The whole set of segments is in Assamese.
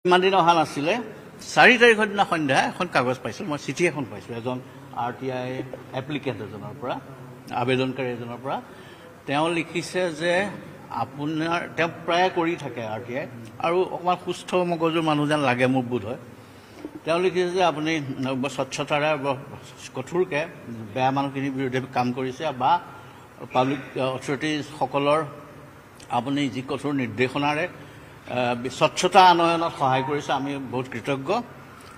ইমান দিন অহা নাছিলে 4 তাৰিখৰ দিনা সন্ধ্যা এখন কাগজ পাইছোঁ মই চিঠি এখন পাইছোঁ এজন আৰটিআই এপ্লিকেণ্ট এজনৰ পৰা আবেদনকাৰী এজনৰ পৰা তেওঁ লিখিছে যে আপোনাৰ তেওঁ প্ৰায় কৰি থাকে আৰটিআই আৰু অকমান সুস্থ মগজুৰ মানুহ যেন লাগে মোৰ বোধ হয় তেওঁ লিখিছে যে আপুনি স্বচ্ছতাৰে কঠোৰকৈ বেয়া মানুহখিনিৰ বিৰুদ্ধে কাম কৰিছে বা পাব্লিক অথৰিটিজ সকলৰ আপুনি যি কঠোৰ নিৰ্দেশনাৰে স্বচ্ছতা আনয়নত সহায় কৰিছে আমি বহুত কৃতজ্ঞ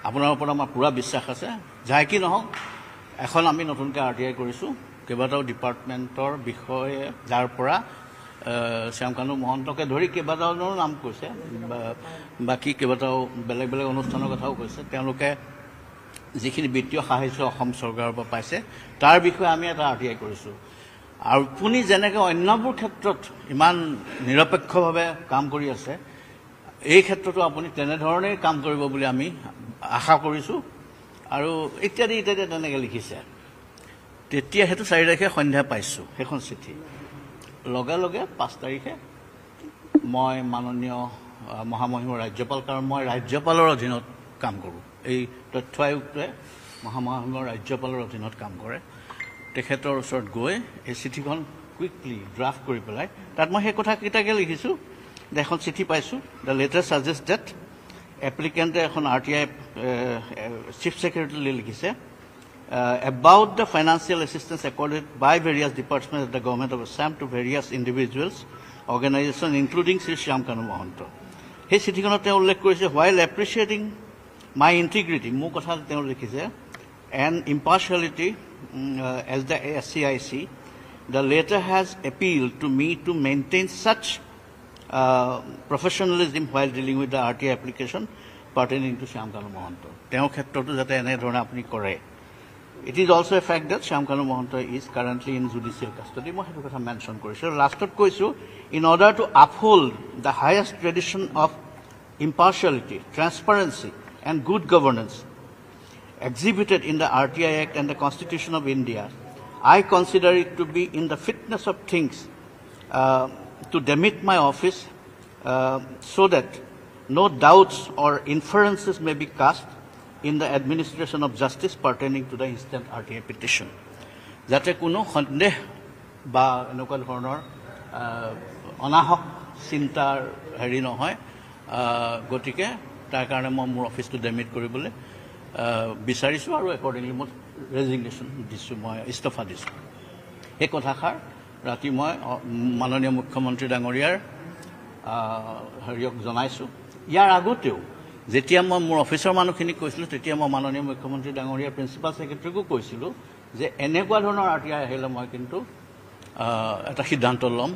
আপোনাৰ ওপৰত আমাৰ পুৰা বিশ্বাস আছে যাই কি নহওক এখন আমি নতুনকৈ আৰটিআই কৰিছোঁ কেইবাটাও ডিপাৰ্টমেণ্টৰ বিষয়ে যাৰ পৰা শ্যামকানু মহন্তকে ধৰি কেইবাটাও নাম কৈছে বাকী কেইবাটাও বেলেগ বেলেগ অনুষ্ঠানৰ কথাও কৈছে তেওঁলোকে যিখিনি বিত্তীয় সাহায্য অসম চৰকাৰৰ পৰা পাইছে তাৰ বিষয়ে আমি এটা আৰটিআই কৰিছোঁ আৰু আপুনি যেনেকৈ অন্যবোৰ ক্ষেত্ৰত ইমান নিৰপেক্ষভাৱে কাম কৰি আছে এই ক্ষেত্ৰতো আপুনি তেনেধৰণেই কাম কৰিব বুলি আমি আশা কৰিছোঁ আৰু ইত্যাদি ইত্যাদি তেনেকৈ লিখিছে তেতিয়া সেইটো 4 তাৰিখে সন্ধ্যা পাইছোঁ সেইখন চিঠি লগে লগে 5 তাৰিখে মই মাননীয় মহামহিম ৰাজ্যপাল কাৰণ মই ৰাজ্যপালৰ অধীনত কাম কৰোঁ এই তথ্য আয়ুক্তই মহামহিমৰ ৰাজ্যপালৰ অধীনত কাম কৰে তেখেতৰ ওচৰত গৈ এই চিঠিখন কুইকলি ড্ৰাফ্ট কৰি পেলাই তাত মই সেই কথাকেইটাকে লিখিছোঁ এখন চিঠি পাইছোঁ দ্য লেটাৰ ছাজেষ্ট ডেট এপ্লিকেণ্টে এখন আৰটিআই চিফ ছেক্ৰেটাৰীলৈ লিখিছে about the financial assistance accorded by various departments of the government of Assam to various individuals, organizations, including Sri Shyamkanu Mohanto. He চিঠিখনত তেওঁ উল্লেখ কৰিছে while appreciating my integrity, মোৰ কথা তেওঁ লিখিছে and impartiality as the SCIC, the letter has appealed to me to maintain such professionalism while dealing with the RTI application pertaining to Shyamkanu Mohanto. তেওঁৰ ক্ষেত্ৰতো যাতে এনেধৰণে আপুনি কৰে It is also a fact that Shyamkanu Mohanto is currently in judicial custody. মই সেইটো কথা মেনশ্যন কৰিছোঁ লাষ্টত কৈছোঁ in order to uphold the highest tradition of impartiality, transparency and good governance exhibited in the RTI Act and the Constitution of India, I consider it to be in the fitness of things to demit my office so that no doubts or inferences may be cast in the administration of justice pertaining to the instant RTI petition. যাতে কোনো সন্দেহ বা এনেকুৱা ধৰণৰ অনাহক চিন্তাৰ হেৰি নহয় গতিকে তাৰ কাৰণে মই মোৰ অফিচটো ডেমিট কৰিবলৈ বিচাৰিছোঁ আৰু একৰ্ডিংলি মই ৰেজিগনেশ্যন দিছোঁ মই ইস্তফা দিছোঁ এই কথাষাৰ ৰাতি মই মাননীয় মুখ্যমন্ত্ৰী ডাঙৰীয়াৰ হেৰিয়ক জনাইছোঁ ইয়াৰ আগতেও যেতিয়া মই মোৰ অফিচৰ মানুহখিনিক কৈছিলোঁ তেতিয়া মই মাননীয় মুখ্যমন্ত্ৰী ডাঙৰীয়াৰ প্ৰিন্সিপাল ছেক্ৰেটাৰীকো কৈছিলোঁ যে এনেকুৱা ধৰণৰ আৰটিআই আহিলে মই কিন্তু এটা সিদ্ধান্ত ল'ম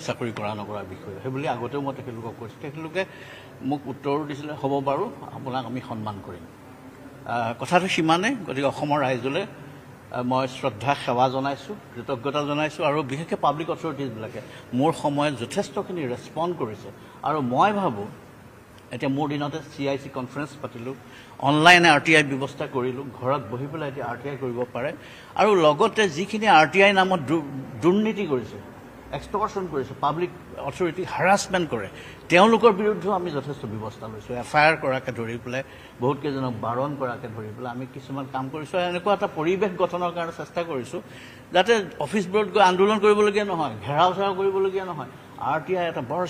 চাকৰি কৰা নকৰাৰ বিষয়ে সেইবুলি আগতেও মই তেখেতলোকক কৈছোঁ তেখেতলোকে মোক উত্তৰো দিছিলে হ'ব বাৰু আপোনাক আমি সন্মান কৰিম কথাটো সিমানে গতিকে অসমৰ ৰাইজলৈ মই শ্ৰদ্ধা সেৱা জনাইছোঁ কৃতজ্ঞতা জনাইছোঁ আৰু বিশেষকৈ পাব্লিক অথৰিটিজবিলাকে মোৰ সময়ত যথেষ্টখিনি ৰেছপণ্ড কৰিছে আৰু মই ভাবোঁ এতিয়া মোৰ দিনতে CIC কনফাৰেন্স পাতিলোঁ অনলাইন আৰটিআই ব্যৱস্থা কৰিলোঁ ঘৰত বহি পেলাই এতিয়া আৰটিআই কৰিব পাৰে আৰু লগতে যিখিনি আৰটিআই নামত দুৰ্নীতি কৰিছে এক্সটৰ্চন কৰিছে পাব্লিক অথৰিটি হাৰাছমেণ্ট কৰে তেওঁলোকৰ বিৰুদ্ধেও আমি যথেষ্ট ব্যৱস্থা লৈছোঁ FIR কৰাকে ধৰি পেলাই বহুত কেইজনক বাৰণ কৰাকে ধৰি পেলাই আমি কিছুমান কাম কৰিছোঁ এনেকুৱা এটা পৰিৱেশ গঠনৰ কাৰণে চেষ্টা কৰিছোঁ যাতে অফিচবোৰত গৈ আন্দোলন কৰিবলগীয়া নহয় ঘেৰাও চেৰাও কৰিবলগীয়া নহয় আৰটিআই এটা বৰ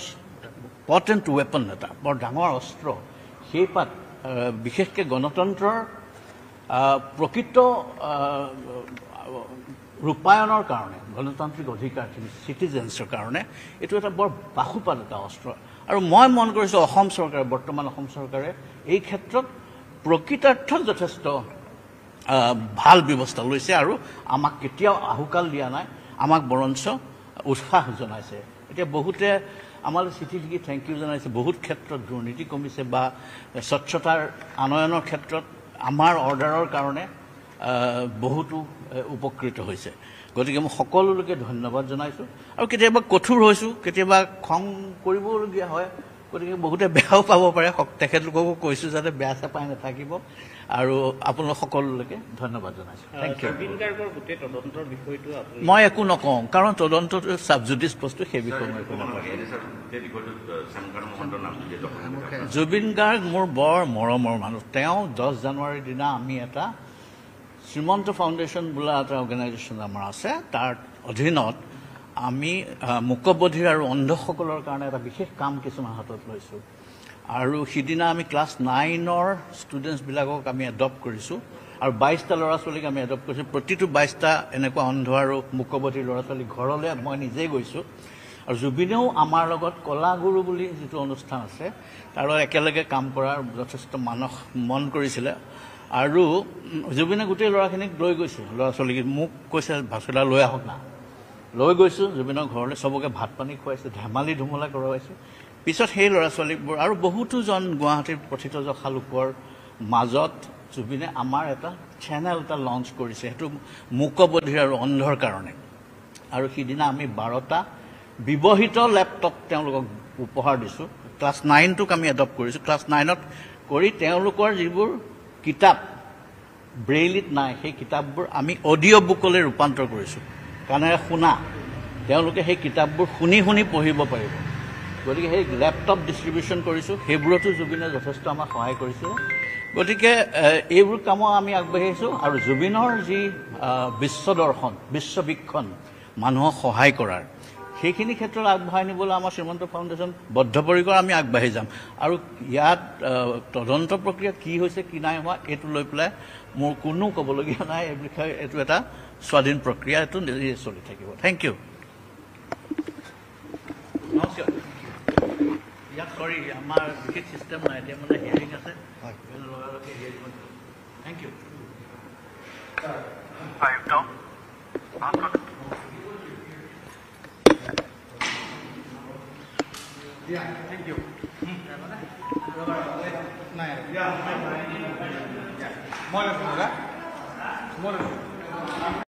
পটেণ্ট ৱেপন এটা বৰ ডাঙৰ অস্ত্ৰ সেই পাত বিশেষকৈ গণতন্ত্ৰৰ প্ৰকৃত ৰূপায়ণৰ কাৰণে গণতান্ত্ৰিক অধিকাৰখিনি চিটিজেন্সৰ কাৰণে এইটো এটা বৰ বাহুপাত এটা অস্ত্ৰ আৰু মই মন কৰিছোঁ অসম চৰকাৰে বৰ্তমান অসম চৰকাৰে এই ক্ষেত্ৰত প্ৰকৃতাৰ্থত যথেষ্ট ভাল ব্যৱস্থা লৈছে আৰু আমাক কেতিয়াও আহুকাল দিয়া নাই আমাক বৰঞ্চ উৎসাহ জনাইছে এতিয়া বহুতে আমালৈ চিঠি লিখি থেংক ইউ জনাইছে বহুত ক্ষেত্ৰত দুৰ্নীতি কমিছে বা স্বচ্ছতাৰ আনয়নৰ ক্ষেত্ৰত আমাৰ অৰ্ডাৰৰ কাৰণে বহুতো উপকৃত হৈছে গতিকে মই সকলোলৈকে ধন্যবাদ জনাইছোঁ আৰু কেতিয়াবা কঠোৰ হৈছোঁ কেতিয়াবা খং কৰিবলগীয়া হয় গতিকে বহুতে বেয়াও পাব পাৰে তেখেতলোককো কৈছোঁ যাতে বেয়া চেপাই নাথাকিব আৰু আপোনালোক সকলোলৈকে ধন্যবাদ জনাইছোঁ থেংক ইউ জুবিন গাৰ্গৰ গোটেই তদন্তৰ বিষয়টো মই একো নকওঁ কাৰণ তদন্তটো ছাবজুডিচ বস্তু সেই বিষয়ে মই একো নকওঁ জুবিন গাৰ্গ মোৰ বৰ মৰমৰ মানুহ তেওঁ 10 জানুৱাৰীৰ দিনা আমি এটা শ্ৰীমন্ত ফাউণ্ডেশ্যন বোলা এটা অৰ্গেনাইজেশ্যন আমাৰ আছে তাৰ অধীনত আমি মূকবধিৰ আৰু অন্ধসকলৰ কাৰণে এটা বিশেষ কাম কিছুমান হাতত লৈছোঁ আৰু সিদিনা আমি ক্লাছ 9ৰ ষ্টুডেণ্টছবিলাকক আমি এডপ্ট কৰিছোঁ আৰু 22টা ল'ৰা ছোৱালীক আমি এডপ্ট কৰিছোঁ প্ৰতিটো 22টা এনেকুৱা অন্ধ আৰু মূকবধিৰ ল'ৰা ছোৱালী ঘৰলৈ মই নিজেই গৈছোঁ আৰু জুবিনেও আমাৰ লগত কলাগুৰু বুলি যিটো অনুষ্ঠান আছে তাৰ লগত একেলগে কাম কৰাৰ যথেষ্ট মন কৰিছিলে আৰু জুবিনে গোটেই ল'ৰাখিনিক লৈ গৈছে ল'ৰা ছোৱালীক মোক কৈছে ভাস্কৰদা লৈ আহক না লৈ গৈছোঁ জুবিনৰ ঘৰলৈ চবকে ভাত পানী খুৱাইছোঁ ধেমালি ধুমলা কৰোৱাইছোঁ পিছত সেই ল'ৰা ছোৱালীবোৰ আৰু বহুতোজন গুৱাহাটীৰ প্ৰথিতযশা লোকৰ মাজত জুবিনে আমাৰ এটা চেনেল এটা লঞ্চ কৰিছে সেইটো মূকবধিৰ আৰু অন্ধৰ কাৰণে আৰু সিদিনা আমি 12টা ব্যৱহৃত লেপটপ তেওঁলোকক উপহাৰ দিছোঁ ক্লাছ 9টোক আমি এডপ্ট কৰিছোঁ ক্লাছ 9ত কৰি তেওঁলোকৰ যিবোৰ কিতাপ ব্ৰেইলিত নাই সেই কিতাপবোৰ আমি অডিঅ' বুকলৈ ৰূপান্তৰ কৰিছোঁ কাণেৰে শুনা তেওঁলোকে সেই কিতাপবোৰ শুনি শুনি পঢ়িব পাৰিব গতিকে সেই লেপটপ ডিষ্ট্ৰিবিউশ্যন কৰিছোঁ সেইবোৰতো জুবিনে যথেষ্ট আমাক সহায় কৰিছে গতিকে এইবোৰ কামত আমি আগবাঢ়িছোঁ আৰু জুবিনৰ যি বিশ্বদৰ্শন বিশ্ববীক্ষণ মানুহক সহায় কৰাৰ সেইখিনি ক্ষেত্ৰত আগবঢ়াই নিবলৈ আমাৰ শ্ৰীমন্ত ফাউণ্ডেশ্যন বদ্ধপৰিকৰ আমি আগবাঢ়ি যাম আৰু ইয়াত তদন্ত প্ৰক্ৰিয়া কি হৈছে কি নাই হোৱা এইটো লৈ পেলাই মোৰ কোনো ক'বলগীয়া নাই এই বিষয়ে এইটো এটা স্বাধীন প্ৰক্ৰিয়া এইটো নিজে চলি থাকিব থেংক ইউ নমস্কাৰ ইয়াত চৰি আমাৰ বিশেষ ছিষ্টেম নাই এতিয়া মানে হিয়াৰিং আছে লগালগে hearing thank you Yeah, thank you. More